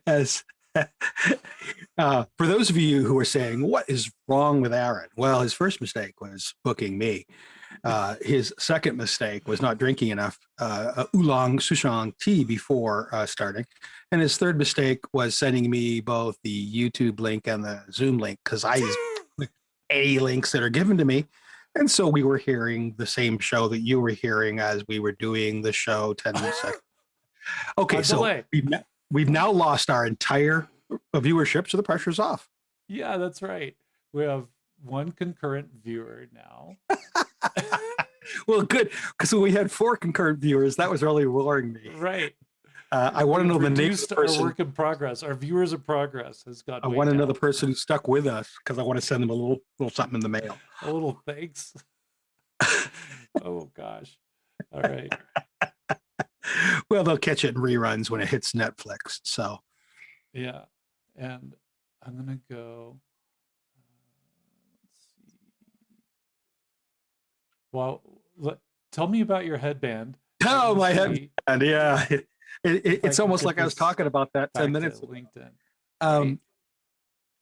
as for those of you who are saying, what is wrong with Aaron? Well, his first mistake was booking me. His second mistake was not drinking enough oolong souchong tea before starting. And his third mistake was sending me both the YouTube link and the Zoom link, because I use any links that are given to me. And so we were hearing the same show that you were hearing as we were doing the show 10 seconds. Okay, so we've now lost our entire viewership, so the pressure's off. Yeah, that's right. We have one concurrent viewer now. Well, good, because we had 4 concurrent viewers. That was really worrying me. Right. I want to know the name of the person. Our work in progress. Our viewers in progress has got. I want to know the person who stuck with us, because I want to send them a little something in the mail. A little thanks. Oh gosh. All right. Well, they'll catch it in reruns when it hits Netflix. So. Yeah, and I'm gonna go. Let's see. Well, tell me about your headband. Oh, my headband! Yeah, it's almost like I was talking about that 10 minutes ago. LinkedIn. Right?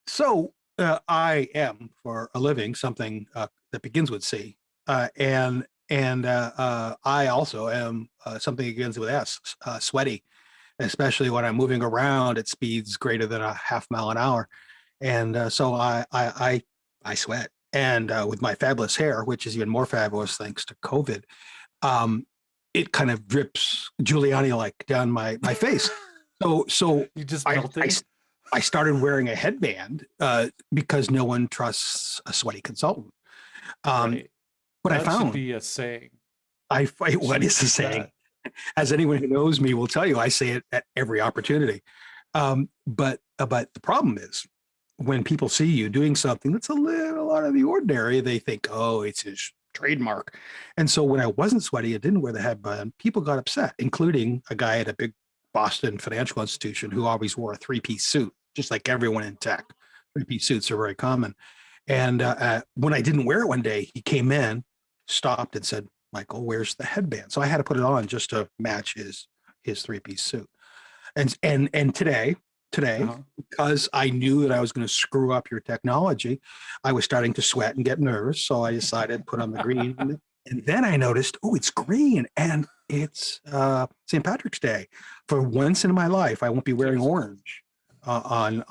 So I am, for a living, something that begins with C, and I also am something that begins with S, sweaty, especially when I'm moving around at speeds greater than a half mile an hour, and so I sweat. And with my fabulous hair, which is even more fabulous thanks to COVID, it kind of drips Giuliani-like down my face. So you just I started wearing a headband because no one trusts a sweaty consultant. Right. What that I found should be a saying. What is a saying? As anyone who knows me will tell you, I say it at every opportunity. But the problem is, when people see you doing something that's a little out of the ordinary, they think, oh, it's his trademark. And so when I wasn't sweaty, I didn't wear the headband, people got upset, including a guy at a big Boston financial institution who always wore a 3-piece suit, just like everyone in tech. 3-piece suits are very common. And when I didn't wear it one day, he came in, stopped, and said, Michael, where's the headband? So I had to put it on just to match his 3-piece suit. And today, because I knew that I was going to screw up your technology, I was starting to sweat and get nervous. So I decided to put on the green. And then I noticed, oh, it's green and it's St. Patrick's Day. For once in my life, I won't be wearing orange on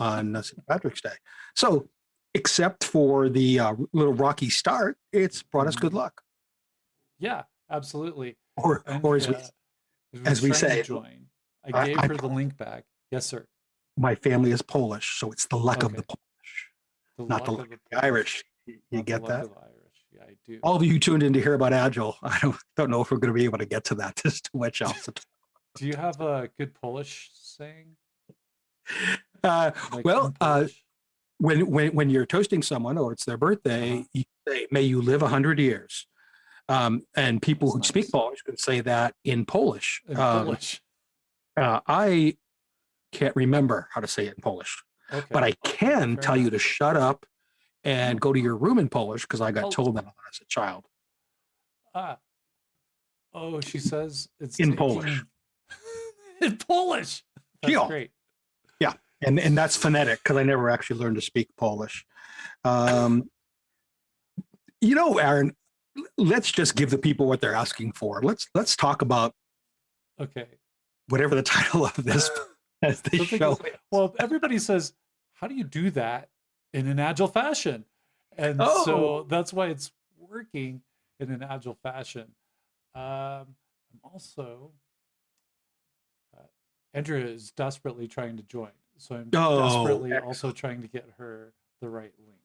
St. Patrick's Day. So except for the little rocky start, it's brought us good luck. Yeah, absolutely. Or as we say, join. I gave her the link back. Yes, sir. My family is Polish, so it's the luck of the Polish, not the luck of the Irish. You get that? Yeah, I do. All of you tuned in to hear about Agile. I don't know if we're going to be able to get to that. There's too much else. Do you have a good Polish saying? When you're toasting someone or it's their birthday, you say, "May you live 100 years." And people who speak Polish could say that in Polish. I can't remember how to say it in Polish, but I can tell you to shut up and go to your room in Polish, because I got told that as a child. Oh, she says it's in Polish. In Polish. That's great. Yeah, and that's phonetic, because I never actually learned to speak Polish. Aaron, let's just give the people what they're asking for. Let's talk about whatever the title of this as they show. Well, everybody says, how do you do that in an agile fashion? And so that's why it's working in an agile fashion. I'm also Andrea is desperately trying to join, so I'm desperately also trying to get her the right link.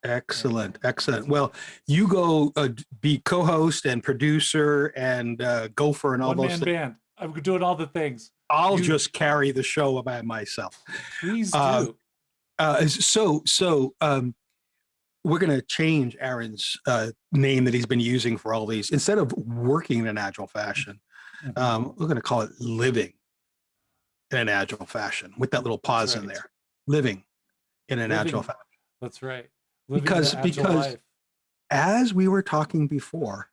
Excellent. Well, you go be co-host and producer and gopher and all those things. One-man band. I'm doing all the things. I'll just carry the show by myself. Please do. So we're going to change Aaron's name that he's been using for all these. Instead of working in an agile fashion, we're going to call it living in an agile fashion, with that little pause in there. Living in an agile fashion. That's right. Because as we were talking about,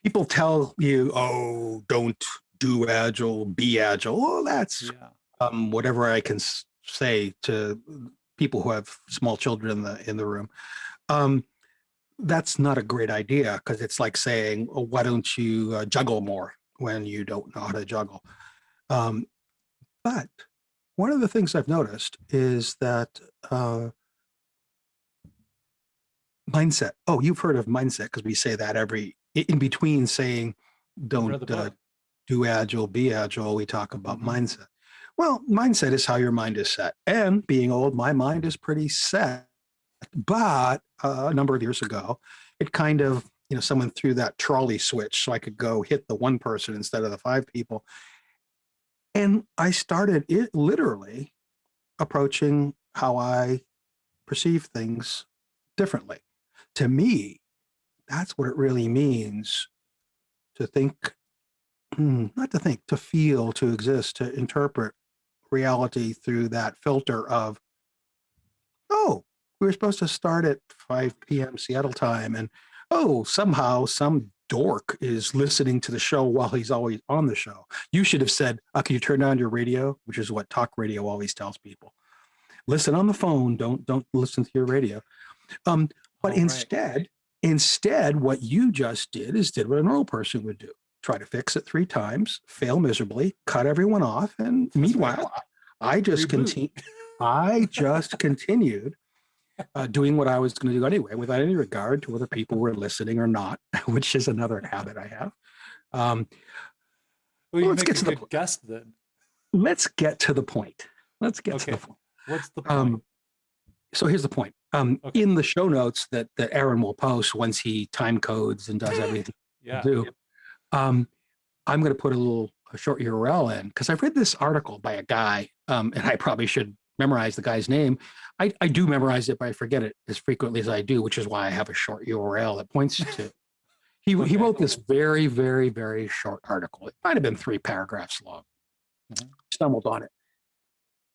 people tell you, oh, don't do agile, be agile. Well, that's Yeah. whatever I can say to people who have small children in the room. Um, that's not a great idea because it's like saying, oh, why don't you juggle more when you don't know how to juggle? Um, but one of the things I've noticed is that mindset. Oh, you've heard of mindset because we say that in between saying I've don't read the book. do agile, be agile. We talk about Hmm. mindset. Well, mindset is how your mind is set. And being old, my mind is pretty set. But a number of years ago, it kind of, someone threw that trolley switch so I could go hit the one person instead of the five people. And I started it literally approaching how I perceive things differently. To me, that's what it really means to think, not to think, to feel, to exist, to interpret reality through that filter of, oh, we were supposed to start at 5 p.m. Seattle time. And oh, somehow some dork is listening to the show while he's always on the show. You should have said, can you turn on your radio? Which is what talk radio always tells people. Listen on the phone. Don't listen to your radio. But Oh, right. instead, what you just did what a normal person would do. Try to fix it 3 times, fail miserably, cut everyone off. And That's meanwhile, right. I just Reboot. continued doing what I was going to do anyway, without any regard to whether people were listening or not, which is another habit I have. Well, you Let's make get a to the good guest then. let's get to the point. Let's get to the Okay. point. What's the point? So here's the point. Okay. In the show notes that Aaron will post once he time codes and does everything Yeah. to do, I'm going to put a short URL in because I've read this article by a guy, and I probably should memorize the guy's name. I do memorize it, but I forget it as frequently as I do, which is why I have a short URL that points to. He wrote this very, very, very short article. It might have been 3 paragraphs long. Mhm. Stumbled on it.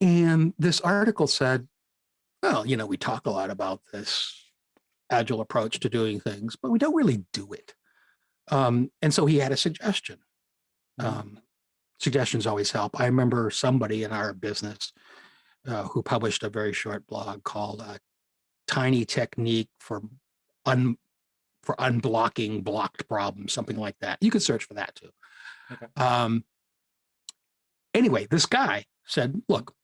And this article said, well, we talk a lot about this agile approach to doing things, but we don't really do it. And so he had a suggestion. Suggestions always help. I remember somebody in our business who published a very short blog called "Tiny Technique for Unblocking Blocked Problems," something like that. You could search for that too. Okay. Anyway, this guy said, "Look,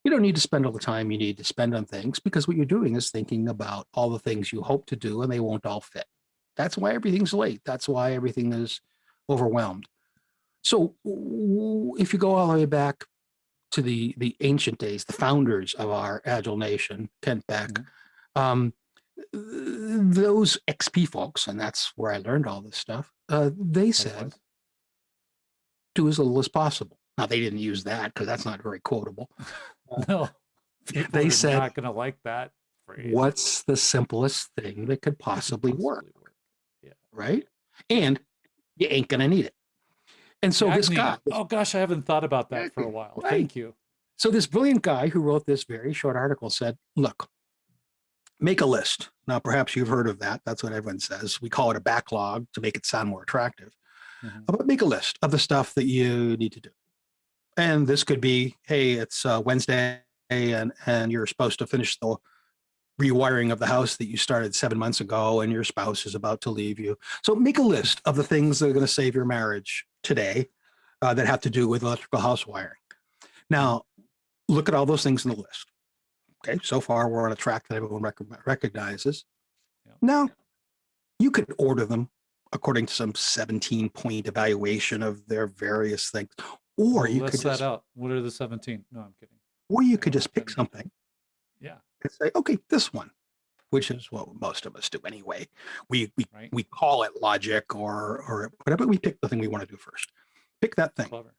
you don't need to spend all the time you need to spend on things because what you're doing is thinking about all the things you hope to do, and they won't all fit. That's why everything's late. That's why everything is overwhelmed." So if you go all the way back to the ancient days, the founders of our Agile nation, Kent Beck, those XP folks, and that's where I learned all this stuff, they said, do as little as possible. Now, they didn't use that because that's not very quotable. No, people They are said, not going to like that phrase. what's the simplest thing that could possibly work? Yeah. Right? And you ain't going to need it. And so this YAGNI. guy, Oh gosh, I haven't thought about that for a while. right. Thank you. So this brilliant guy who wrote this very short article said, look, make a list. Now, perhaps you've heard of that. That's what everyone says. We call it a backlog to make it sound more attractive. But make a list of the stuff that you need to do. And this could be, hey, it's Wednesday and you're supposed to finish the rewiring of the house that you started 7 months ago and your spouse is about to leave you. So make a list of the things that are going to save your marriage today that have to do with electrical house wiring. Now, look at all those things in the list. Okay, so far we're on a track that everyone recognizes. Yep. Now, you could order them according to some 17-point evaluation of their various things. Or you could set out. What are the 17? No, I'm kidding. Or you could just pick something. Yeah. And say, okay, this one, which is what most of us do anyway. We call it logic or whatever. We pick the thing we want to do first. Pick that thing. Clever.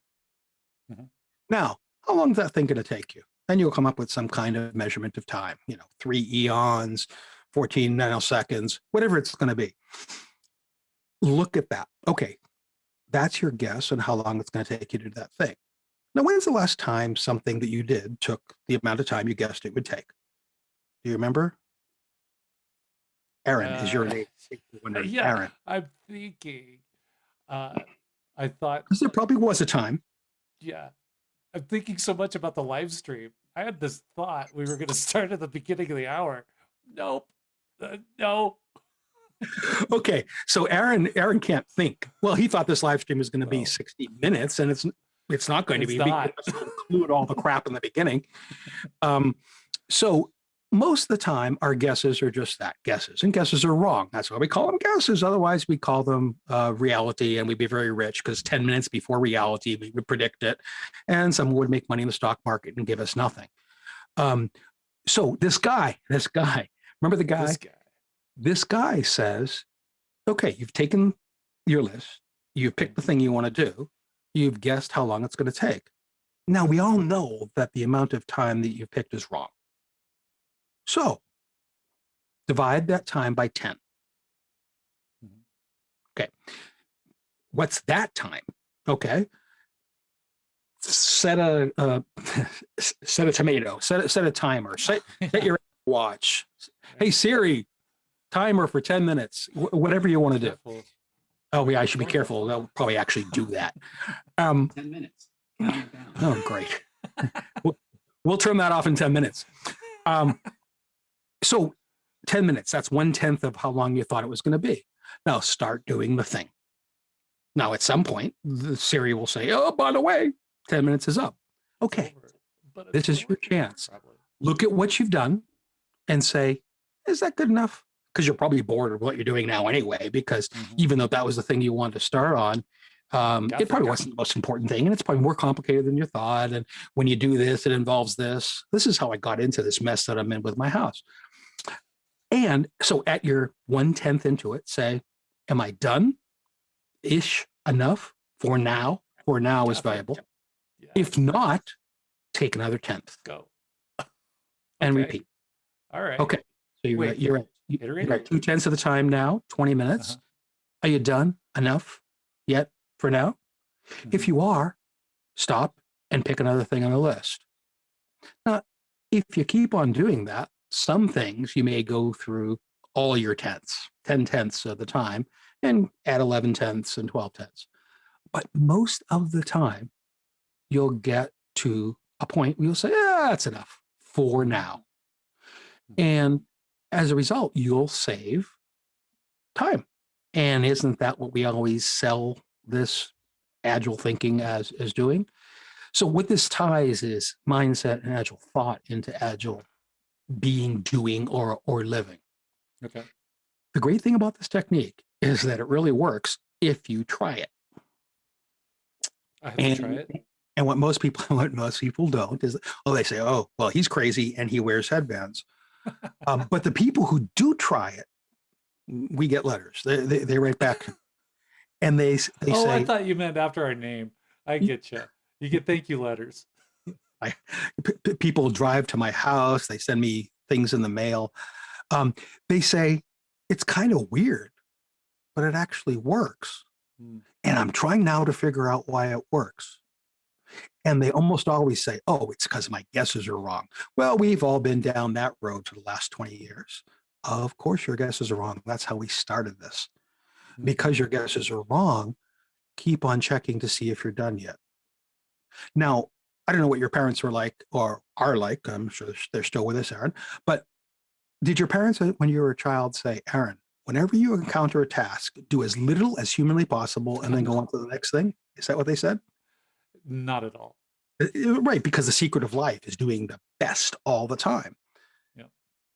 Now, how long is that thing going to take you? And you'll come up with some kind of measurement of time, 3 eons, 14 nanoseconds, whatever it's going to be. Look at that. Okay, that's your guess on how long it's going to take you to do that thing. Now, when's the last time something that you did took the amount of time you guessed it would take? Do you remember? Aaron is your name. Wondering, Yeah, Aaron. I'm thinking. I thought, Because there probably was a time. yeah, I'm thinking so much about the live stream. I had this thought we were going to start at the beginning of the hour. Nope. No. Okay, so Aaron can't think. Well, he thought this live stream was going to be No. 60 minutes, and it's not going to It's be not. because we include all the crap in the beginning. So most of the time, our guesses are just that, guesses, and guesses are wrong. That's why we call them guesses. Otherwise, we call them reality, and we'd be very rich because 10 minutes before reality, we would predict it, and someone would make money in the stock market and give us nothing. So this guy, remember the guy? This guy says, okay, you've taken your list, you've picked the thing you want to do, you've guessed how long it's going to take. Now, we all know that the amount of time that you've picked is wrong. So divide that time by 10. Okay. What's that time? Okay. Set a tomato, set a timer, set your watch. Hey, Siri, timer for 10 minutes, whatever you want to do. Oh, yeah, I should be careful. They'll probably actually do that. 10 minutes. Oh, great. We'll turn that off in 10 minutes. So 10 minutes, that's 1/10 of how long you thought it was going to be. Now start doing the thing. Now, at some point, the Siri will say, oh, by the way, 10 minutes is up. Okay, this is your chance. Look at what you've done and say, is that good enough? Because you're probably bored of what you're doing now anyway, because even though that was the thing you wanted to start on, it probably wasn't the most important thing. And it's probably more complicated than you thought. And when you do this, it involves this. This is how I got into this mess that I'm in with my house. And so at your 1/10 into it, say, am I done-ish enough for now? For now is viable. Yeah. If not, take another 10th. Go. And repeat. All right. Okay. So you're at 2/10 of the time now, 20 minutes. Are you done enough yet for now? If you are, stop and pick another thing on the list. Now, if you keep on doing that, some things you may go through all your 10/10 of the time, and add 11/10 and 12/10. But most of the time, you'll get to a point where you'll say, that's enough for now. And as a result, you'll save time. And isn't that what we always sell this agile thinking as doing? So what this ties is mindset and agile thought into agile being, doing, or living. Okay. The great thing about this technique is that it really works if you try it. I have to try it. And what most people don't is, they say, oh, well, he's crazy and he wears headbands. But the people who do try it, we get letters. They write back, and they say, I thought you meant after our name. I get you. You get thank you letters. People drive to my house. They send me things in the mail. They say it's kind of weird, but it actually works. And I'm trying now to figure out why it works. And they almost always say, oh, it's because my guesses are wrong. Well, we've all been down that road for the last 20 years. Of course, your guesses are wrong. That's how we started this. Because your guesses are wrong, keep on checking to see if you're done yet. Now, I don't know what your parents were like or are like. I'm sure they're still with us, Aaron. But did your parents, when you were a child, say, Aaron, whenever you encounter a task, do as little as humanly possible and then go on to the next thing? Is that what they said? Not at all. Right, because the secret of life is doing the best all the time. Yeah.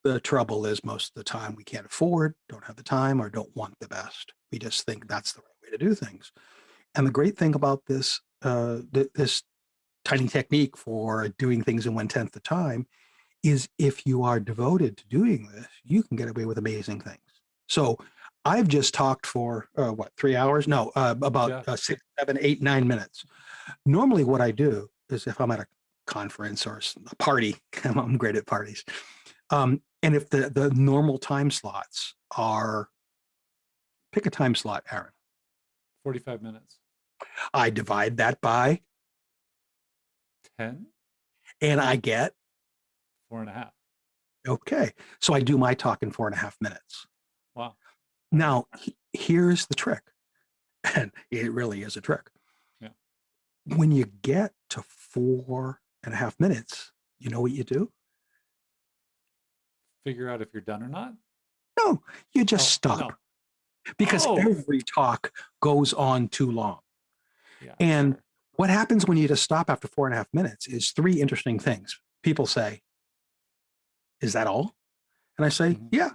The trouble is most of the time we can't afford, don't have the time, or don't want the best. We just think that's the right way to do things. And the great thing about this this tiny technique for doing things in 1/10 the time is if you are devoted to doing this, you can get away with amazing things. So I've just talked for 3 hours? No, about 6, 7, 8, 9 minutes. Normally what I do is if I'm at a conference or a party, I'm great at parties. And if the normal time slots are, pick a time slot, Aaron. 45 minutes. I divide that by 10. And I get 4.5. Okay. So I do my talk in 4.5 minutes. Wow. Now, here's the trick, and it really is a trick. Yeah. When you get to 4.5 minutes, you know what you do? Figure out if you're done or not? No, you just stop. No. Because Oh. every talk goes on too long. Yeah. And sure. what happens when you just stop after 4.5 minutes is 3 interesting things. People say, is that all? And I say, Mhm. yeah.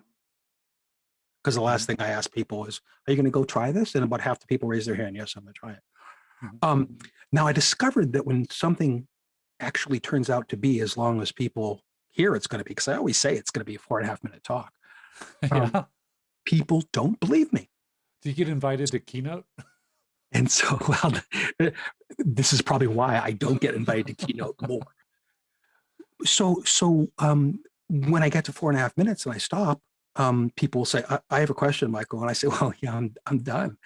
Because the last thing I ask people is, are you going to go try this? And about half the people raise their hand. Yes, I'm going to try it. Mhm. Now, I discovered that when something actually turns out to be as long as people hear it's going to be, because I always say it's going to be a 4.5 minute talk, Yeah. people don't believe me. Do you get invited to keynote? And so, well, this is probably why I don't get invited to keynote more. So when I get to 4.5 minutes and I stop, people say, I have a question, Michael. And I say, well, yeah, I'm done.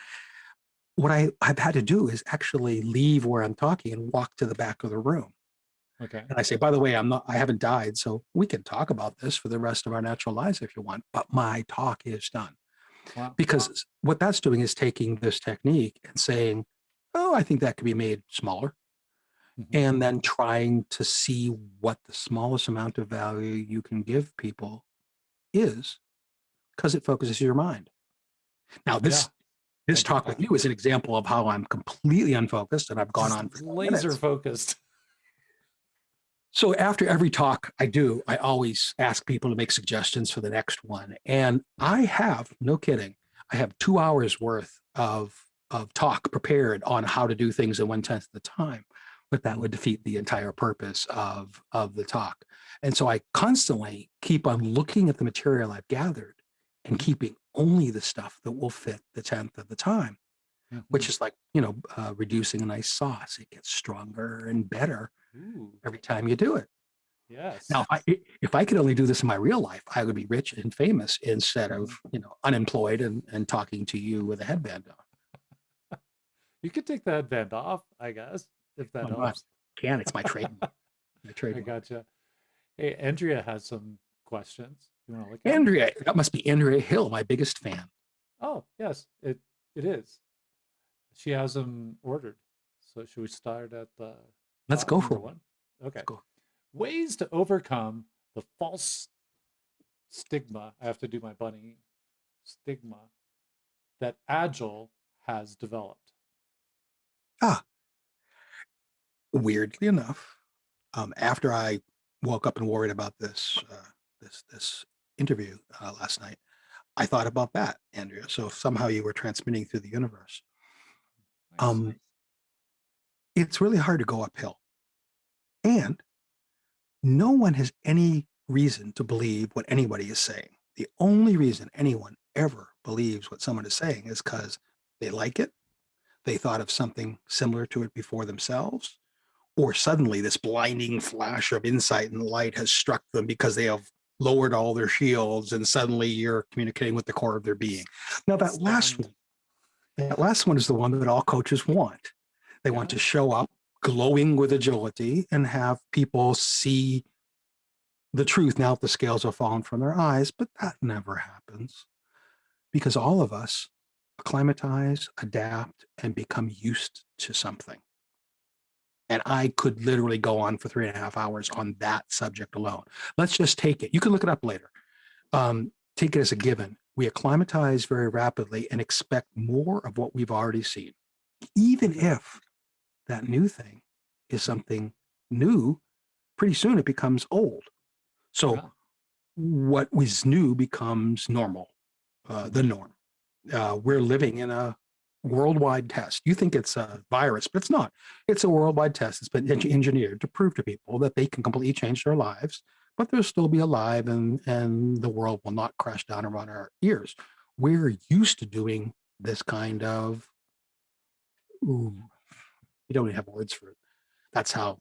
What I've had to do is actually leave where I'm talking and walk to the back of the room. Okay. And I say, by the way, I haven't died, so we can talk about this for the rest of our natural lives if you want, but my talk is done. Wow. Because what that's doing is taking this technique and saying, oh, I think that could be made smaller. Mhm. And then trying to see what the smallest amount of value you can give people is, because it focuses your mind. Now, this I get talk with that. you is an example of how I'm completely unfocused and I've gone Just on for 10 laser minutes. focused. So after every talk I do, I always ask people to make suggestions for the next one. And I have, no kidding, I have 2 hours worth of talk prepared on how to do things in 1/10 of the time, but that would defeat the entire purpose of the talk. And so I constantly keep on looking at the material I've gathered and keeping only the stuff that will fit the 1/10 of the time, which is like, reducing a nice sauce. It gets stronger and better Ooh. every time you do it. Yes. Now, if I could only do this in my real life, I would be rich and famous instead of, unemployed and talking to you with a headband on. You could take the headband off, I guess, if that I'm not, helps. can, it's my trademark. My I trademark. gotcha. Hey, Andrea has some questions. You want to look at them? Andrea, that must be Andrea Hill, my biggest fan. Oh, yes, it is. She has them ordered. So should we start at the Let's top, go number for it. one? Okay. Let's go. Ways to overcome the false stigma. I have to do my bunny stigma that Agile has developed. Weirdly enough, after I woke up and worried about this interview last night, I thought about that, Andrea. So somehow you were transmitting through the universe. Nice. It's really hard to go uphill. And no one has any reason to believe what anybody is saying. The only reason anyone ever believes what someone is saying is because they like it, they thought of something similar to it before themselves, or suddenly this blinding flash of insight and light has struck them because they have lowered all their shields and suddenly you're communicating with the core of their being. Now that last one is the one that all coaches want. They want to show up glowing with agility and have people see the truth now that the scales have fallen from their eyes, but that never happens because all of us acclimatize, adapt, and become used to something. And I could literally go on for 3.5 hours on that subject alone. Let's just take it. You can look it up later. Take it as a given. We acclimatize very rapidly and expect more of what we've already seen, even if that new thing is something new. Pretty soon it becomes old. So what was new becomes normal, the norm. We're living in a worldwide test. You think it's a virus, but it's not. It's a worldwide test. It's been engineered to prove to people that they can completely change their lives, but they'll still be alive and the world will not crash down around our ears. We're used to doing this kind of, we don't even have words for it. That's how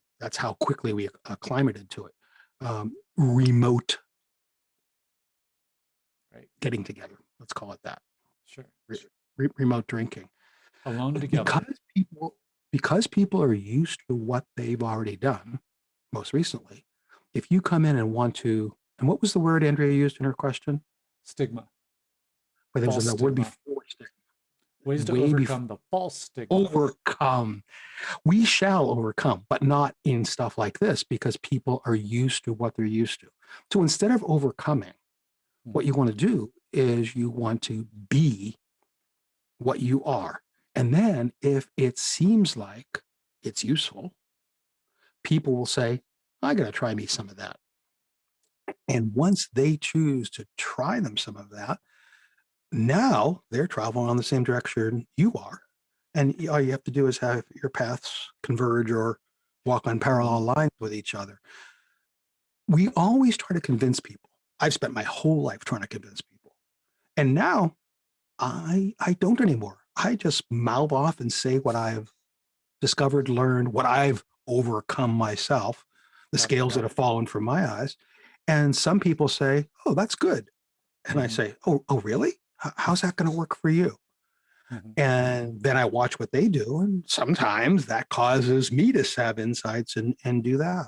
quickly we acclimated to it. Remote getting together. Let's call it that. Sure. Remote drinking. Alone together. Because people are used to what they've already done most recently, if you come in and want to, and what was the word Andrea used in her question? Stigma. But there was False a word stigma. before stigma. Ways to Way overcome the false stigma. Overcome. We shall overcome, but not in stuff like this because people are used to what they're used to. So instead of overcoming, what you want to do is you want to be what you are. And then if it seems like it's useful, people will say, I got to try me some of that. And once they choose to try them some of that, now they're traveling on the same direction you are. And all you have to do is have your paths converge or walk on parallel lines with each other. We always try to convince people. I've spent my whole life trying to convince people. And now I don't anymore. I just mouth off and say what I've discovered, learned, what I've overcome myself, the scales that have fallen from my eyes. And some people say, oh, that's good. And I say, oh, really? How's that going to work for you? And then I watch what they do. And sometimes that causes me to have insights and do that.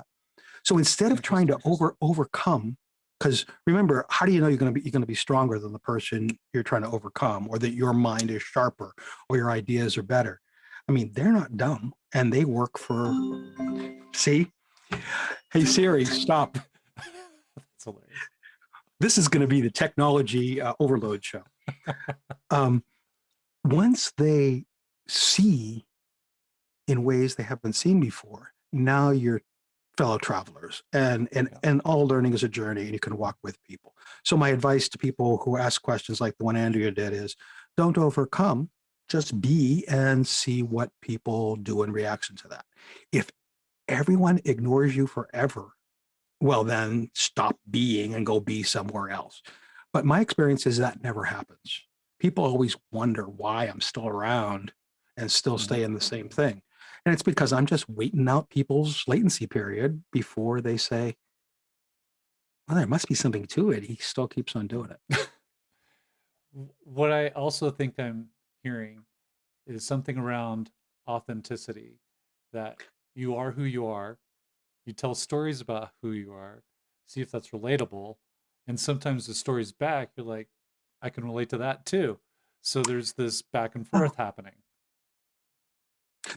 So instead of trying to overcome, because remember, how do you know you're going to be stronger than the person you're trying to overcome, or that your mind is sharper, or your ideas are better? I mean, they're not dumb, and they work for. See, hey Siri, stop. That's hilarious. This is going to be the technology overload show. Once they see in ways they haven't seen before, now you're fellow travelers, and all learning is a journey, and you can walk with people. So my advice to people who ask questions like the one Andrea did is, don't overcome, just be and see what people do in reaction to that. If everyone ignores you forever, well, then stop being and go be somewhere else. But my experience is that never happens. People always wonder why I'm still around and still stay in the same thing. And it's because I'm just waiting out people's latency period before they say, well, there must be something to it. He still keeps on doing it. What I also think I'm hearing is something around authenticity, that you are who you are. You tell stories about who you are, see if that's relatable. And sometimes the stories back, you're like, I can relate to that too. So there's this back and forth happening.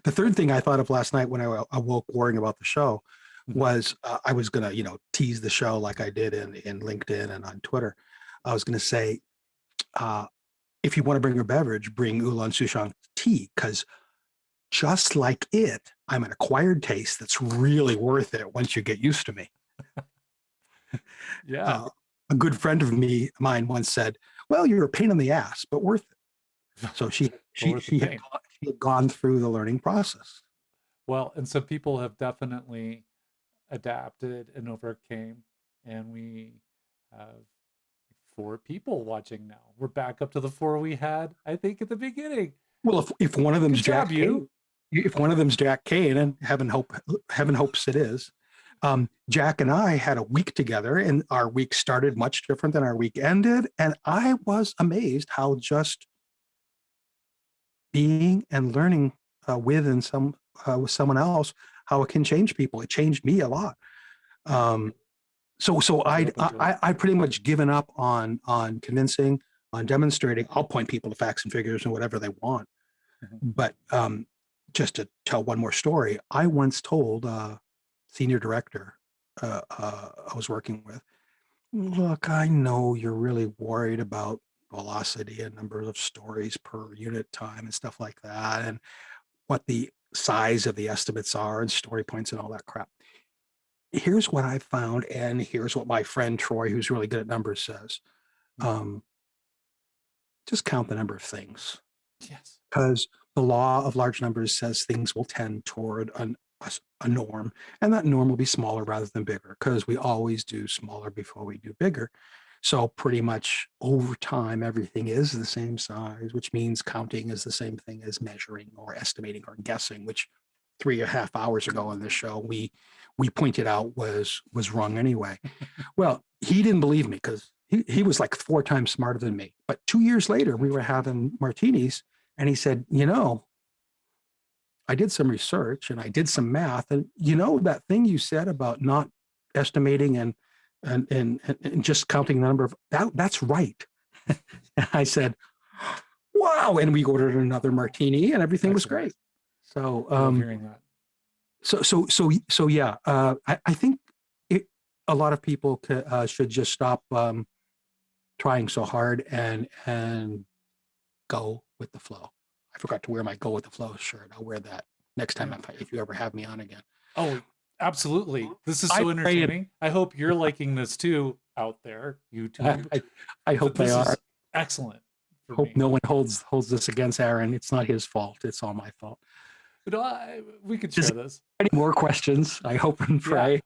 The third thing I thought of last night when I awoke worrying about the show was I was going to, tease the show like I did in LinkedIn and on Twitter. I was going to say, if you want to bring a beverage, bring Oolong Souchong tea, because just like it, I'm an acquired taste that's really worth it once you get used to me. Yeah. A good friend of mine once said, well, you're a pain in the ass, but worth it. So she had gone through the learning process. Well, and so people have definitely adapted and overcame, and we have 4 people watching now. We're back up to the 4 we had, I think, at the beginning. Well, if one of them's Jack Kane, if one of them's Jack Kane, and heaven hopes it is, Jack and I had a week together, and our week started much different than our week ended. And I was amazed how just being and learning with someone else, how it can change people. It changed me a lot. So I pretty much given up on convincing, on demonstrating. I'll point people to facts and figures and whatever they want. But just to tell one more story, I once told a senior director I was working with, look, I know you're really worried about velocity and numbers of stories per unit time and stuff like that, and what the size of the estimates are and story points and all that crap. Here's what I found, and here's what my friend Troy, who's really good at numbers, says. Just count the number of things. Yes. Because the law of large numbers says things will tend toward a norm, and that norm will be smaller rather than bigger, because we always do smaller before we do bigger. So pretty much over time, everything is the same size, which means counting is the same thing as measuring or estimating or guessing, which 3.5 hours ago on this show, we pointed out was wrong anyway. Well, he didn't believe me because he was like 4 times smarter than me. But 2 years later, we were having martinis, and he said, I did some research and I did some math, and that thing you said about not estimating and just counting the number of that's right. And I said, wow. And we ordered another martini and everything was Excellent. great. So, Love hearing that. so yeah, I think a lot of people should just stop trying so hard and go with the flow. I forgot to wear my go with the flow shirt. I'll wear that next time if you ever have me on again. Oh, absolutely. This is I so pray it- entertaining. I hope you're liking this too out there, YouTube. I hope This they are. is excellent for Hope me. no one holds this against Aaron. It's not his fault. It's all my fault. But we could Is share this. Any more questions? I hope and pray.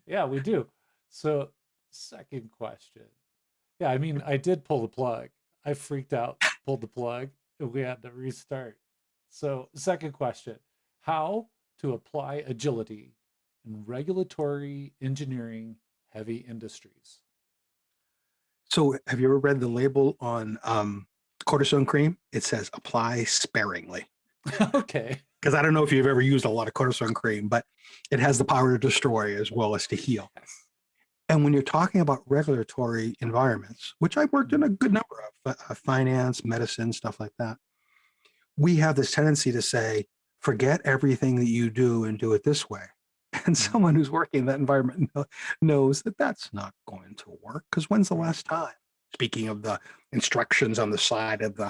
Yeah, we do. So, second question. Yeah, I mean, I did pull the plug. I freaked out, pulled the plug, and we had to restart. So, second question: how to apply agility in regulatory engineering heavy industries? So, have you ever read the label on cortisone cream? It says apply sparingly. Okay. Because I don't know if you've ever used a lot of cortisone cream, but it has the power to destroy as well as to heal. Yes. And when you're talking about regulatory environments, which I've worked in a good number of, finance, medicine, stuff like that, we have this tendency to say, forget everything that you do and do it this way. And someone who's working in that environment knows that that's not going to work. Because when's the last time? Speaking of the instructions on the side of the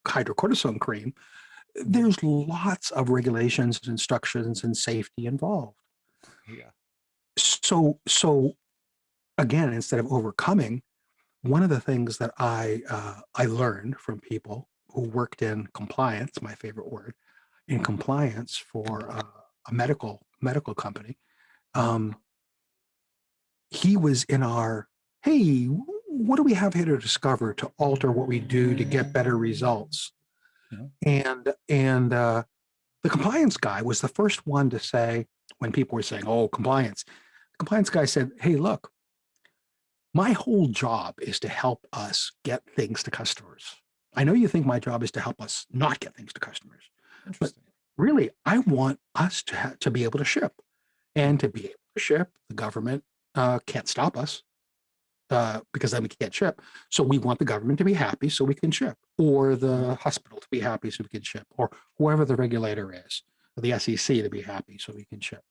hydrocortisone cream, there's lots of regulations, instructions, and safety involved. Yeah. So again, instead of overcoming, one of the things that I learned from people who worked in compliance, my favorite word, in compliance for a medical company, he was in our, hey, what do we have here to discover to alter what we do to get better results? Yeah. And the compliance guy was the first one to say, when people were saying, oh, compliance, the compliance guy said, hey, look, my whole job is to help us get things to customers. I know you think my job is to help us not get things to customers, but really, I want us to be able to ship. And to be able to ship, the government can't stop us because then we can't ship. So we want the government to be happy so we can ship, or the hospital to be happy so we can ship, or whoever the regulator is, or the SEC to be happy so we can ship.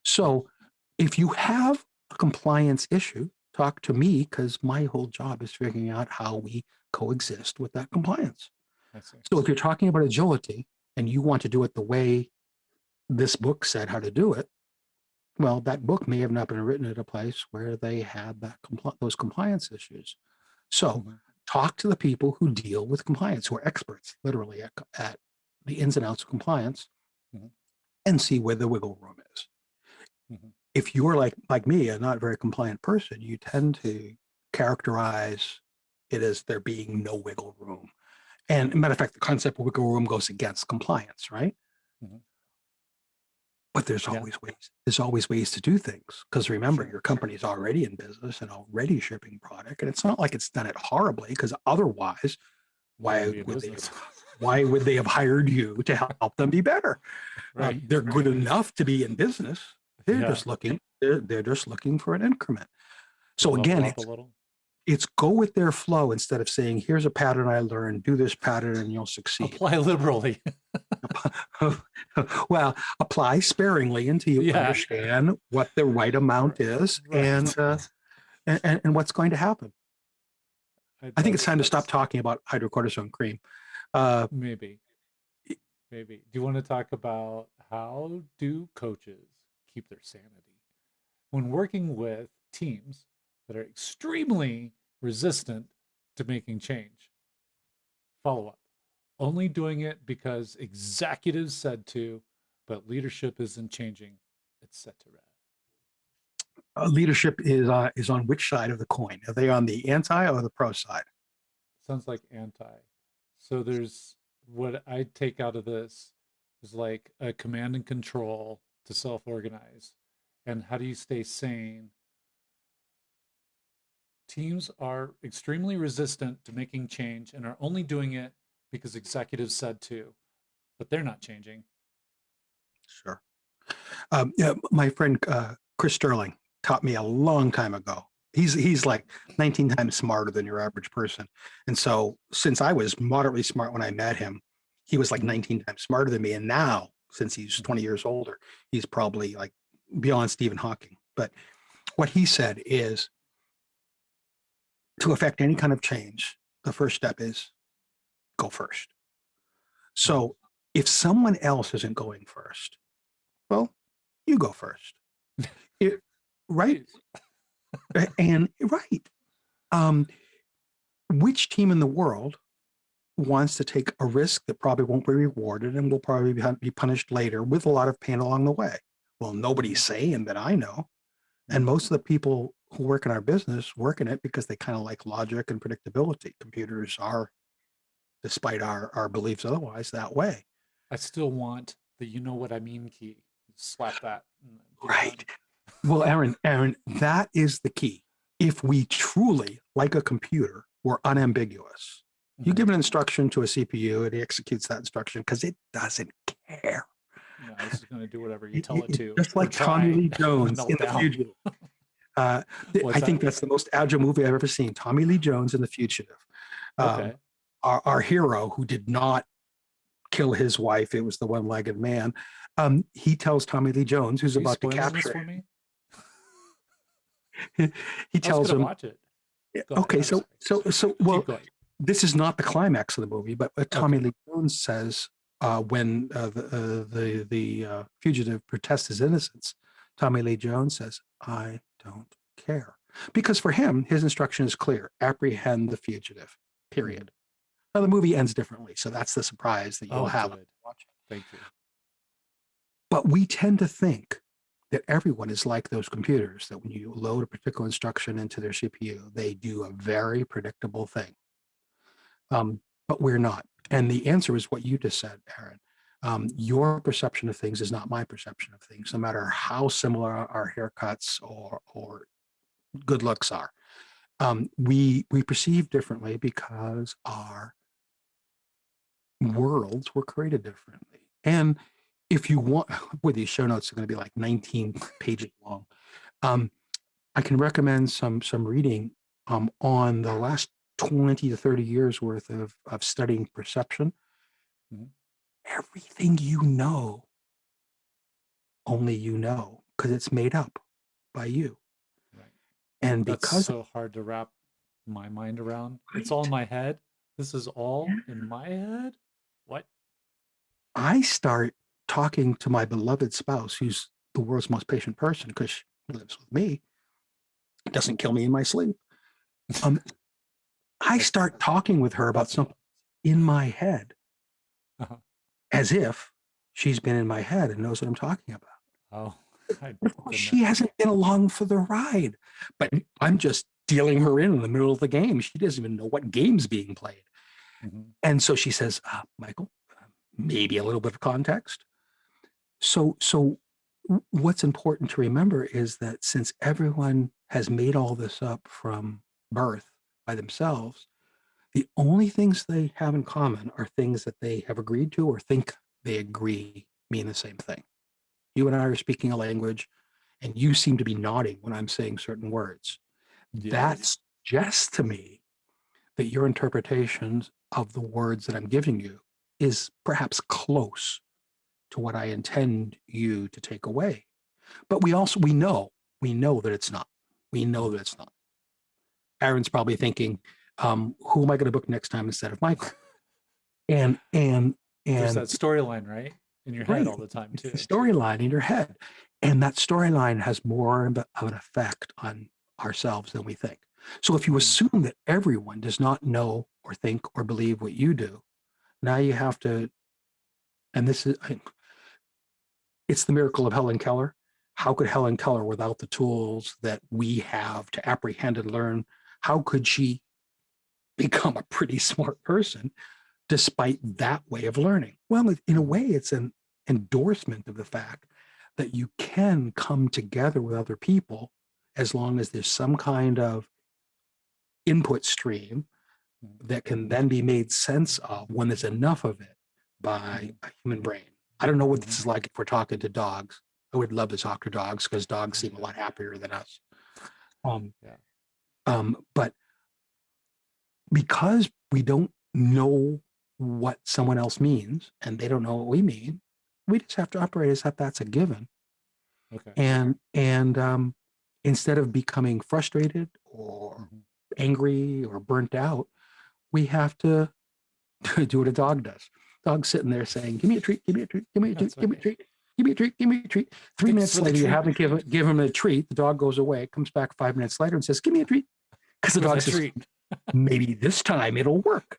So if you have a compliance issue, talk to me, because my whole job is figuring out how we coexist with that compliance. So if you're talking about agility and you want to do it the way this book said how to do it, well, that book may have not been written at a place where they had those compliance issues. So talk to the people who deal with compliance, who are experts, literally, at the ins and outs of compliance, and see where the wiggle room is. If you're like me, a not very compliant person, you tend to characterize it as there being no wiggle room. And matter of fact, the concept of wiggle room goes against compliance, right? But there's always ways. There's always ways to do things. Because remember, your company's already in business and already shipping product, and it's not like it's done it horribly. Because otherwise, why would they have hired you to help them be better? They're good enough to be in business. They're just looking. They're just looking for an increment. So again, it's go with their flow instead of saying, here's a pattern I learned, do this pattern and you'll succeed. Apply liberally. Well, apply sparingly until you understand what the right amount is and what's going to happen. I think it's time to stop talking about hydrocortisone cream. Maybe. Do you want to talk about how do coaches keep their sanity when working with teams that are extremely resistant to making change? Follow up. Only doing it because executives said to, but leadership isn't changing, etc. Leadership is on which side of the coin? Are they on the anti or the pro side? Sounds like anti. So there's what I take out of this is like a command and control to self-organize. And how do you stay sane? Teams are extremely resistant to making change and are only doing it because executives said to, but they're not changing. Sure. My friend Chris Sterling taught me a long time ago He's like 19 times smarter than your average person. And so since I was moderately smart when I met him, he was like 19 times smarter than me. And now, since he's 20 years older, he's probably like beyond Stephen Hawking. But what he said is, to affect any kind of change, the first step is go first. So if someone else isn't going first, well, you go first. Right? And right. Which team in the world wants to take a risk that probably won't be rewarded and will probably be punished later with a lot of pain along the way? Well, nobody's saying that I know. And most of the people who work in our business work in it because they kind of like logic and predictability. Computers are, despite our beliefs otherwise, that way. I still want the "you know what I mean" key. Slap that. Right. Well, Aaron, that is the key. If we truly, like a computer, were unambiguous, you give an instruction to a CPU, it executes that instruction because it doesn't care. No, it's just going to do whatever you tell it to. Just like Tommy Lee Jones in The Fugitive. I think that's the most agile movie I've ever seen. Tommy Lee Jones in The Fugitive. Okay. Our hero, who did not kill his wife, it was the one-legged man. He tells Tommy Lee Jones, who's about to capture him. He tells him, watch it. Okay, so well, this is not the climax of the movie, but what Tommy Lee Jones says when the fugitive protests his innocence, Tommy Lee Jones says, "I don't care," because for him, his instruction is clear: apprehend the fugitive. Period. Now the movie ends differently, so that's the surprise that you'll have. Thank you. But we tend to think that everyone is like those computers, that when you load a particular instruction into their CPU, they do a very predictable thing. But we're not. And the answer is what you just said, Aaron. Your perception of things is not my perception of things, no matter how similar our haircuts or good looks are. We perceive differently because our worlds were created differently. And if you want, boy, these show notes are going to be like 19 pages long. I can recommend some reading on the last 20 to 30 years worth of studying perception. Everything you know, only you know, because it's made up by you. Right. And that's because so hard to wrap my mind around. Right. It's all in my head. This is all in my head. What? I start talking to my beloved spouse, who's the world's most patient person because she lives with me, doesn't kill me in my sleep. I start talking with her about something in my head as if she's been in my head and knows what I'm talking about. Of course, she hasn't been along for the ride, but I'm just dealing her in the middle of the game. She doesn't even know what game's being played. And so she says, Michael, maybe a little bit of context. So what's important to remember is that since everyone has made all this up from birth by themselves, the only things they have in common are things that they have agreed to or think they agree mean the same thing. You and I are speaking a language, and you seem to be nodding when I'm saying certain words. Yes. That suggests to me that your interpretations of the words that I'm giving you is perhaps close to what I intend you to take away. But we know that it's not. We know that it's not. Aaron's probably thinking, who am I going to book next time instead of Michael? And there's that storyline, right? In your head all the time too. Storyline in your head. And that storyline has more of an effect on ourselves than we think. So if you assume that everyone does not know or think or believe what you do, now you have to, and this is, it's the miracle of Helen Keller. How could Helen Keller, without the tools that we have to apprehend and learn, how could she become a pretty smart person despite that way of learning? Well, in a way, it's an endorsement of the fact that you can come together with other people as long as there's some kind of input stream that can then be made sense of when there's enough of it by a human brain. I don't know what this is like if we're talking to dogs. I would love to talk to dogs because dogs seem a lot happier than us. But because we don't know what someone else means and they don't know what we mean, we just have to operate as if that's a given. Okay. And instead of becoming frustrated or angry or burnt out, we have to do what a dog does. Dog's sitting there saying, "Give me a treat, give me a treat, give me a treat, That's give me a right. treat, give me a treat, give me a treat." 3 Thanks minutes for the later, you treat. haven't give him a treat. The dog goes away, comes back 5 minutes later and says, "Give me a treat." Because the For dog the says, treat. maybe this time it'll work.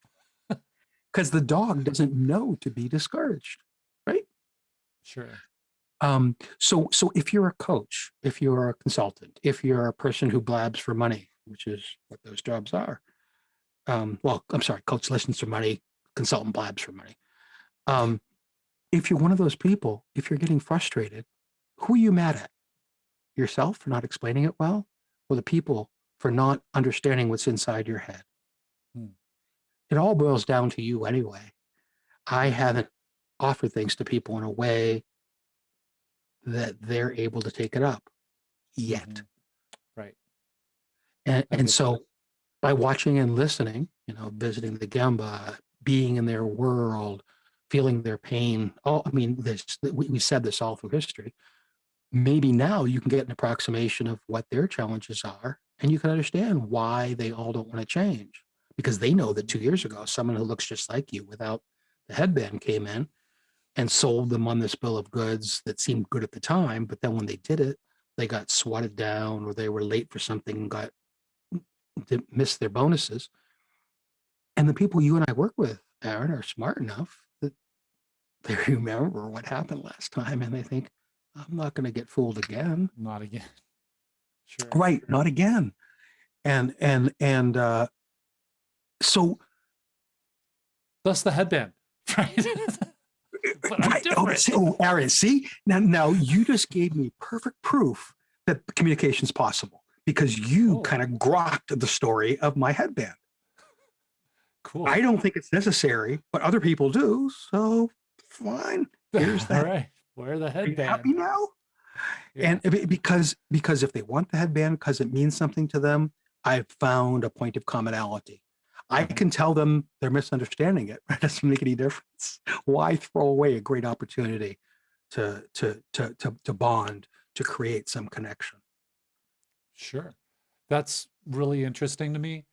Because the dog doesn't know to be discouraged, right? Sure. So if you're a coach, if you're a consultant, if you're a person who blabs for money, which is what those jobs are, well, I'm sorry, coach listens for money, consultant blabs for money. If you're one of those people, if you're getting frustrated, who are you mad at? Yourself for not explaining it well, or the people for not understanding what's inside your head? It all boils down to you anyway. I haven't offered things to people in a way that they're able to take it up yet. Right. And so by watching and listening, visiting the Gemba, being in their world, feeling their pain, we said this all through history. Maybe now you can get an approximation of what their challenges are, and you can understand why they all don't want to change. Because they know that 2 years ago, someone who looks just like you without the headband came in and sold them on this bill of goods that seemed good at the time. But then when they did it, they got swatted down, or they were late for something and missed their bonuses. And the people you and I work with, Aaron, are smart enough that they remember what happened last time and they think, I'm not going to get fooled again. Not again. Sure. Right. Not again. And so that's the headband, right? But I'm different. Aaron, see, now you just gave me perfect proof that communication is possible, because you kind of grokked the story of my headband. Cool. I don't think it's necessary, but other people do. So fine. Here's that. All right. Wear the headband. Are you happy now? Yeah. And because if they want the headband because it means something to them, I've found a point of commonality. I can tell them they're misunderstanding it. It doesn't make any difference. Why throw away a great opportunity to bond, to create some connection? Sure. That's really interesting to me.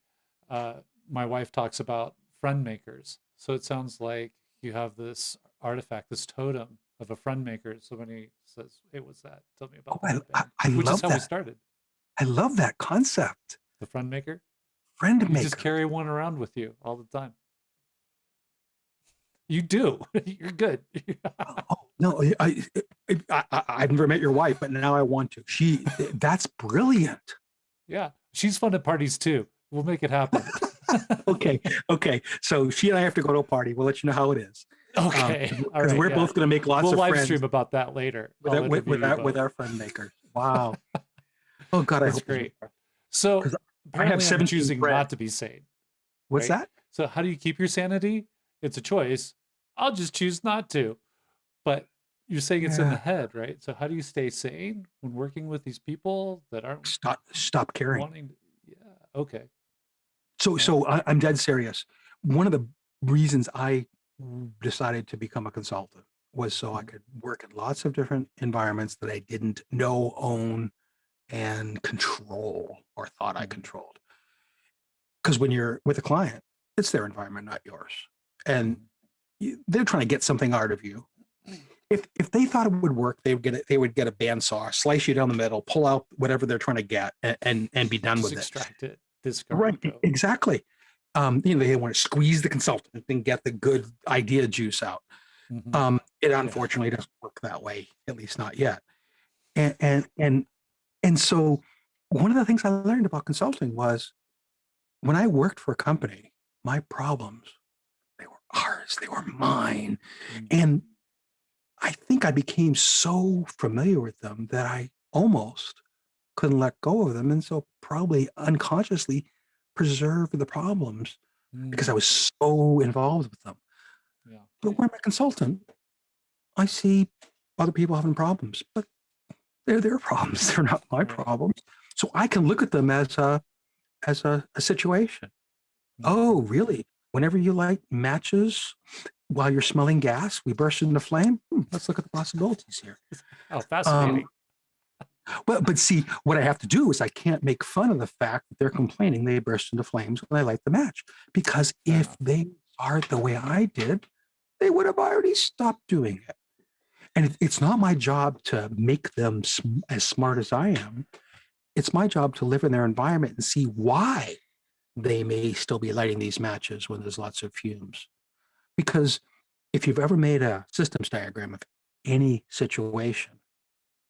My wife talks about friend makers. So it sounds like you have this artifact, this totem of a friend maker. So when he says, "Hey, what's that? Tell me about that." Which is how we started. I love that concept. The friend maker? Friend maker. You just carry one around with you all the time. You do. You're good. No, I've never met your wife, but now I want to. That's brilliant. Yeah. She's fun at parties too. We'll make it happen. Okay. So she and I have to go to a party. We'll let you know how it is. Okay. All right, we're both going to make lots of friends. We'll live stream about that later. With our friend makers. Wow. Oh God, that's great. So I have 17 choosing not to be sane. What's that? So how do you keep your sanity? It's a choice. I'll just choose not to. But you're saying it's in the head, right? So how do you stay sane when working with these people that aren't stop caring? Okay. So I'm dead serious. One of the reasons I decided to become a consultant was so I could work in lots of different environments that I didn't know, own, and control, or thought I controlled. Because when you're with a client, it's their environment, not yours. And they're trying to get something out of you. If they thought it would work, they would get a bandsaw, slice you down the middle, pull out whatever they're trying to get, and be done with it. Extract it. Discard. Right. Exactly. They want to squeeze the consultant and get the good idea juice out. It unfortunately doesn't work that way, at least not yet. And so one of the things I learned about consulting was when I worked for a company, my problems, they were ours, they were mine. And I think I became so familiar with them that I almost couldn't let go of them. And so probably unconsciously preserved the problems because I was so involved with them. Yeah. But when I'm a consultant, I see other people having problems, but they're their problems. They're not my problems. So I can look at them as as a situation. Mhm. Oh, really? Whenever you light matches while you're smelling gas, we burst into flame. Let's look at the possibilities here. Oh, fascinating. But see, what I have to do is I can't make fun of the fact that they're complaining they burst into flames when I light the match. Because Fair if enough. they are the way I did, they would have already stopped doing it. And it's not my job to make them as smart as I am. It's my job to live in their environment and see why they may still be lighting these matches when there's lots of fumes. Because if you've ever made a systems diagram of any situation,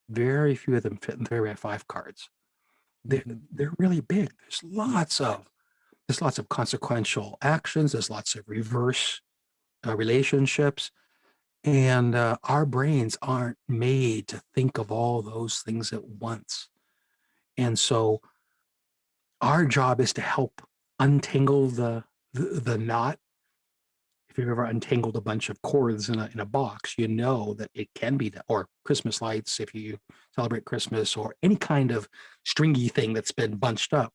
very few of them fit in 3x5 cards. Mhm. They're really big. There's lots of consequential actions. There's lots of reverse relationships, and our brains aren't made to think of all those things at once. And so our job is to help untangle the knot. If you've ever untangled a bunch of cords in a box, you know that it can be done. Or Christmas lights, if you celebrate Christmas, or any kind of stringy thing that's been bunched up.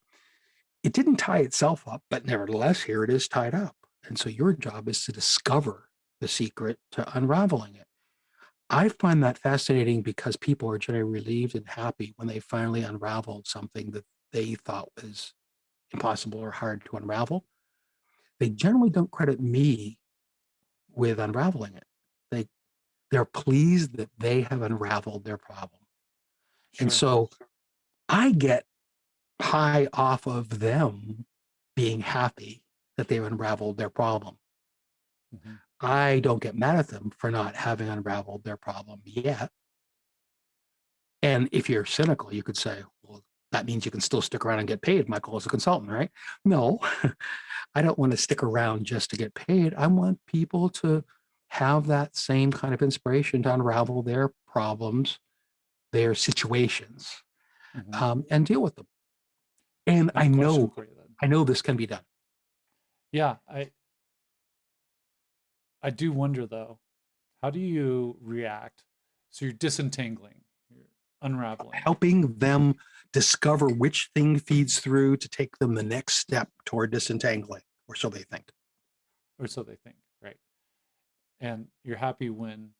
It didn't tie itself up, but nevertheless, here it is tied up. And so your job is to discover the secret to unraveling it. I find that fascinating because people are generally relieved and happy when they finally unraveled something that they thought was impossible or hard to unravel. They generally don't credit me with unraveling it. They they're pleased that they have unraveled their problem. And Sure. so I get high off of them being happy that they've unraveled their problem. Mhm. I don't get mad at them for not having unraveled their problem yet. And if you're cynical, you could say, well, that means you can still stick around and get paid, Michael, as a consultant, right? No, I don't want to stick around just to get paid. I want people to have that same kind of inspiration to unravel their problems, their situations, Mhm. and deal with them. And I have a question for you then. I know this can be done. Yeah, I do wonder though, how do you react? So you're disentangling, you're unraveling, Helping them discover which thing feeds through to take them the next step toward disentangling, or so they think. or so they think, right? And you're happy when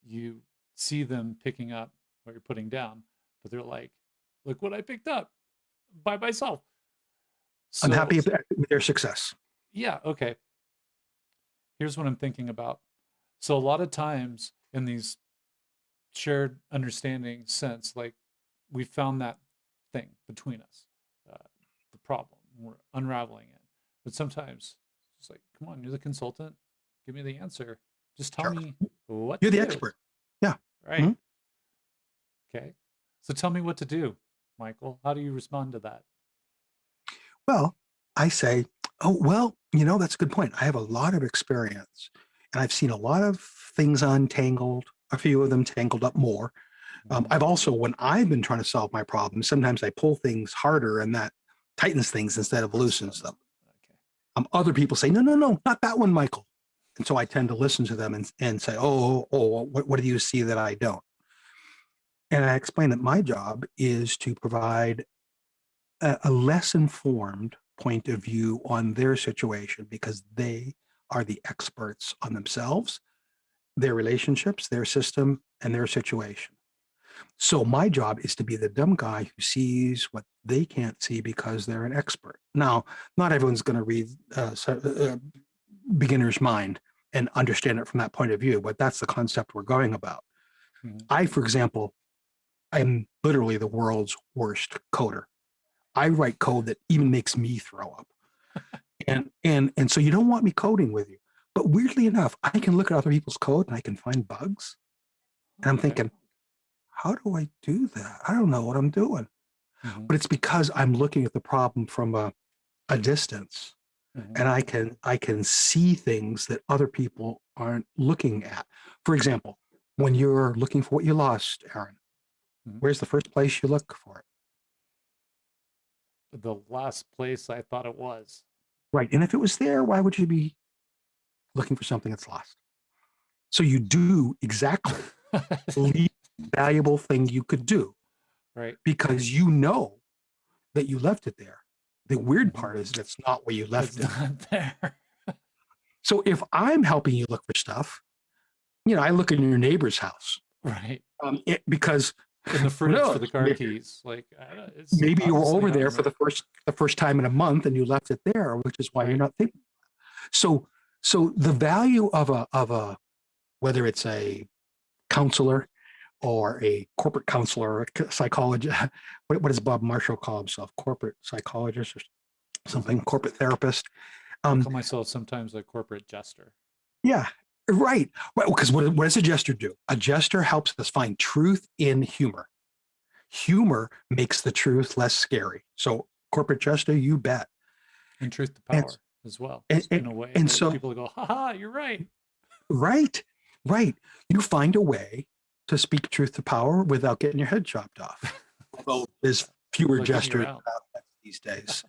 you see them picking up what you're putting down, but they're like, look what I picked up by myself. I'm So, happy with their success. yeah, okay. Here's what I'm thinking about. So, a lot of times in these shared understanding sense, like we found that thing between us, uh, the problem, we're unraveling it. But sometimes it's like, come on, you're the consultant, give me the answer. Just tell Sure. me what You're to the do. expert. Yeah. Right. Mhm. Okay. So tell me what to do, Michael. How do you respond to that? Well, I say, oh, well, that's a good point. I have a lot of experience and I've seen a lot of things untangled, a few of them tangled up more. Mhm. I've also, when I've been trying to solve my problems, sometimes I pull things harder and that tightens things instead of loosens them. Okay. Other people say, no, no, no, not that one, Michael. And so I tend to listen to them and say, what do you see that I don't? And I explain that my job is to provide a less informed point of view on their situation because they are the experts on themselves, their relationships, their system, and their situation. So my job is to be the dumb guy who sees what they can't see because they're an expert. Now, not everyone's going to read beginner's mind and understand it from that point of view, but that's the concept we're going about. Mhm. I, for example, am literally the world's worst coder. I write code that even makes me throw up. And so you don't want me coding with you. But weirdly enough, I can look at other people's code and I can find bugs. And I'm Okay. thinking, how do I do that? I don't know what I'm doing. Mhm. But it's because I'm looking at the problem from a distance Mhm. and I can see things that other people aren't looking at. For example, when you're looking for what you lost, Aaron, Mhm. where's the first place you look for it? The last place I thought it was. Right. And if it was there, why would you be looking for something that's lost? So you do exactly the least valuable thing you could do Right. because you know that you left it there. The weird part is that's not where you left It's it. not there. So if I'm helping you look for stuff, I look in your neighbor's house, Right. because In the fridge for knows? the car Maybe- keys. Like, it's maybe you were obviously over not there in for the first time in a month and you left it there, which is why you're Right. not thinking. So the value of a whether it's a counselor or a corporate counselor or a psychologist, what does Bob Marshall call himself? Corporate psychologist or something, corporate therapist. I call myself sometimes a corporate jester. Yeah, right. Because what does a jester do? A jester helps us find truth in humor. Humor makes the truth less scary. So corporate jester, you bet. And truth to And- power as well, and- in a way. and that so- people go, haha, you're right. Right. You find a way to speak truth to power without getting your head chopped off. Although there's fewer Looking jesters around. these days.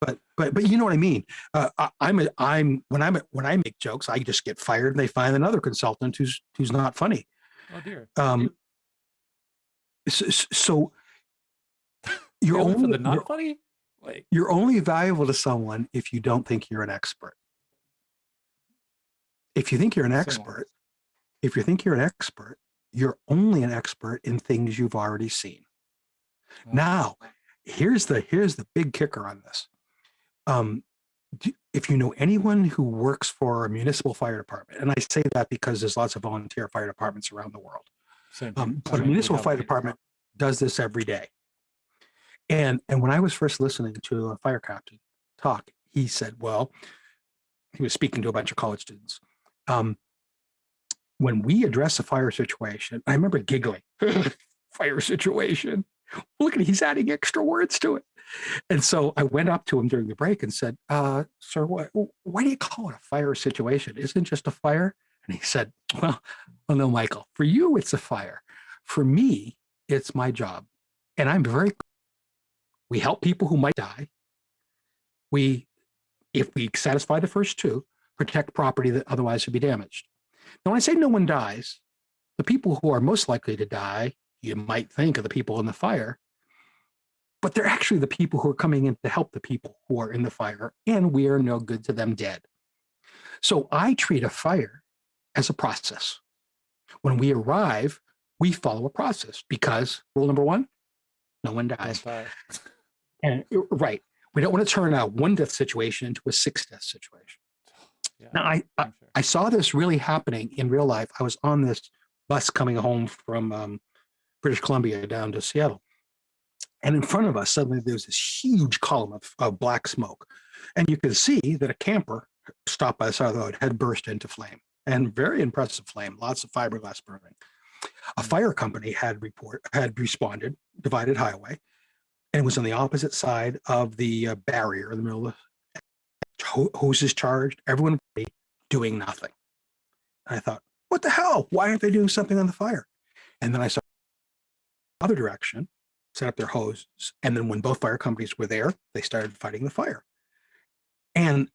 But you know what I mean. When I make jokes, I just get fired, and they find another consultant who's not funny. Oh dear. So you're Really, for only the not funny? Like, you're only valuable to someone if you don't think you're an expert. If you think you're an expert, you're only an expert in things you've already seen. Now, here's the big kicker on this. If you know anyone who works for a municipal fire department, and I say that because there's lots of volunteer fire departments around the world, same here. but a municipal fire department does this every day. And when I was first listening to a fire captain talk, he said, well, he was speaking to a bunch of college students. When we address a fire situation, I remember giggling, fire situation. Look at it, he's adding extra words to it. And so I went up to him during the break and said, sir, why do you call it a fire situation? Isn't it just a fire? And he said, well, no, Michael, for you, it's a fire. For me, it's my job. And we help people who might die. If we satisfy the first two, protect property that otherwise would be damaged. Now, when I say no one dies, the people who are most likely to die, you might think of the people in the fire, but they're actually the people who are coming in to help the people who are in the fire, and we are no good to them dead. So I treat a fire as a process. When we arrive, we follow a process because rule number one, no one dies. Don't die. And right, we don't want to turn a 1 death situation into a 6 death situation. Yeah, Now, I'm sure. I saw this really happening in real life. I was on this bus coming home from British Columbia down to Seattle. And in front of us, suddenly there was this huge column of black smoke. And you could see that a camper stopped by the side of the road had burst into flame, and very impressive flame, lots of fiberglass burning. A fire company had responded, divided highway, and it was on the opposite side of the barrier in the middle of the hoses charged, everyone doing nothing. And I thought, what the hell? Why aren't they doing something on the fire? And then I saw the other direction, set up their hoses. And then when both fire companies were there, they started fighting the fire. And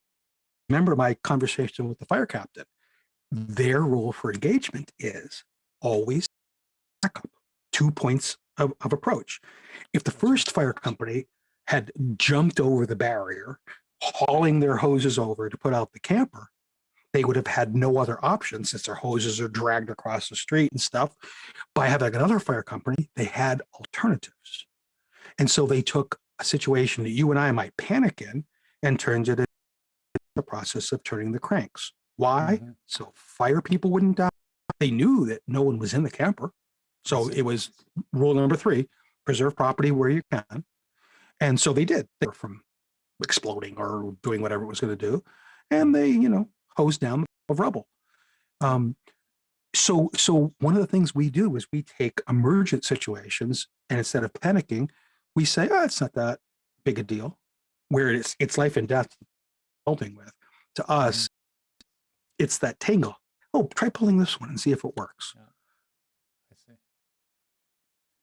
remember my conversation with the fire captain, their rule for engagement is always backup, 2 points of approach. If the first fire company had jumped over the barrier, hauling their hoses over to put out the camper, they would have had no other option since their hoses are dragged across the street and stuff. By having another fire company, they had alternatives. And so they took a situation that you and I might panic in and turned it into the process of turning the cranks. Why? Mhm. So fire people wouldn't die. They knew that no one was in the camper. So it was rule number 3, preserve property where you can. And so they did. They were from exploding or doing whatever it was going to do. And they, hosed down the rubble. So one of the things we do is we take emergent situations, and instead of panicking, we say, oh, it's not that big a deal. Where it's life and death building with. To us, it's that tangle. Oh, try pulling this one and see if it works. Yeah. I see.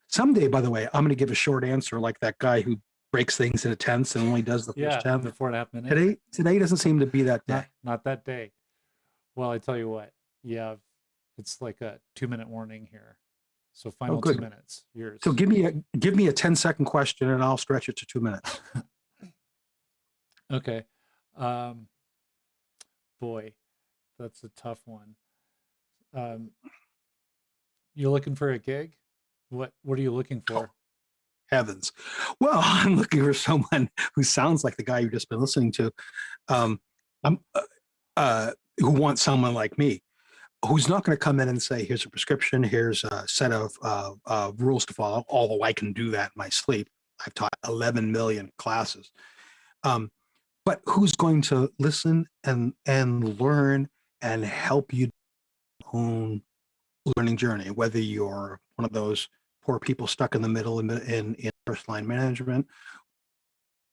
Someday, by the way, I'm going to give a short answer like that guy who breaks things into tenths and only does the first tenth. The 4.5 minutes. Today doesn't seem to be that day. Not that day. Well, I tell you what, it's like a 2-minute warning here. So final 2 minutes. Yours. So give me a 10-second question and I'll stretch it to 2 minutes. Okay. Um, boy, that's a tough one. You're looking for a gig? What are you looking for? Heavens. Well, I'm looking for someone who sounds like the guy you've just been listening to. Um, I'm, who wants someone like me, who's not going to come in and say, here's a prescription, here's a set of rules to follow, although I can do that in my sleep. I've taught 11 million classes. But who's going to listen and learn and help you own learning journey, whether you're one of those poor people stuck in the middle in first line management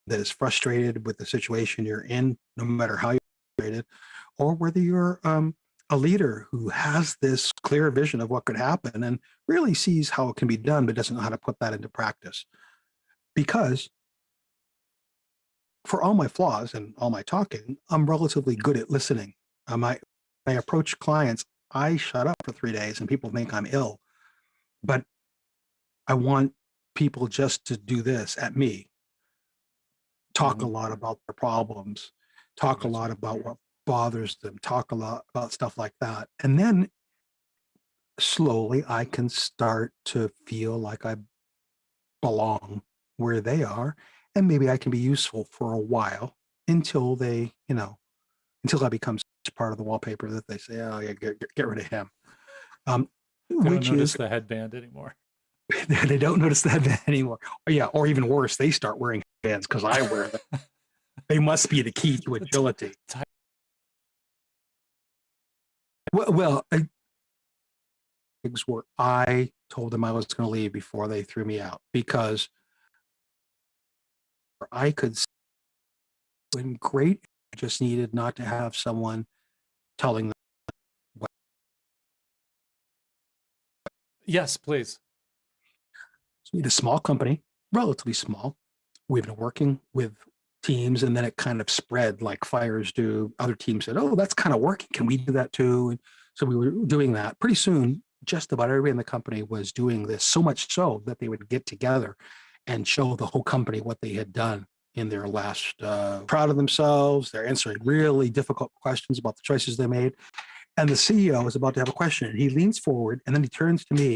that is frustrated with the situation you're in, no matter how you're frustrated, or whether you're a leader who has this clear vision of what could happen and really sees how it can be done, but doesn't know how to put that into practice. Because for all my flaws and all my talking, I'm relatively good at listening. I approach clients, I shut up for 3 days and people think I'm ill, but I want people just to do this at me. Talk a lot about their problems, talk a lot about what bothers them, talk a lot about stuff like that. And then slowly I can start to feel like I belong where they are. And maybe I can be useful for a while until they, until I become part of the wallpaper that they say, oh yeah, get rid of him. They don't notice the headband anymore. They don't notice the headband anymore. Or even worse, they start wearing headbands because I wear them. They must be the key to agility. Well, where I told them I was going to leave before they threw me out because I could. When great, just needed not to have someone telling them. Yes, please. So we had a small company, relatively small. We've been working with teams, and then it kind of spread like fires do. Other teams said, "Oh, that's kind of working. Can we do that too?" And so we were doing that. Pretty soon, just about everybody in the company was doing this, so much so that they would get together and show the whole company what they had done in their last, proud of themselves. They're answering really difficult questions about the choices they made. And the CEO is about to have a question. And he leans forward and then he turns to me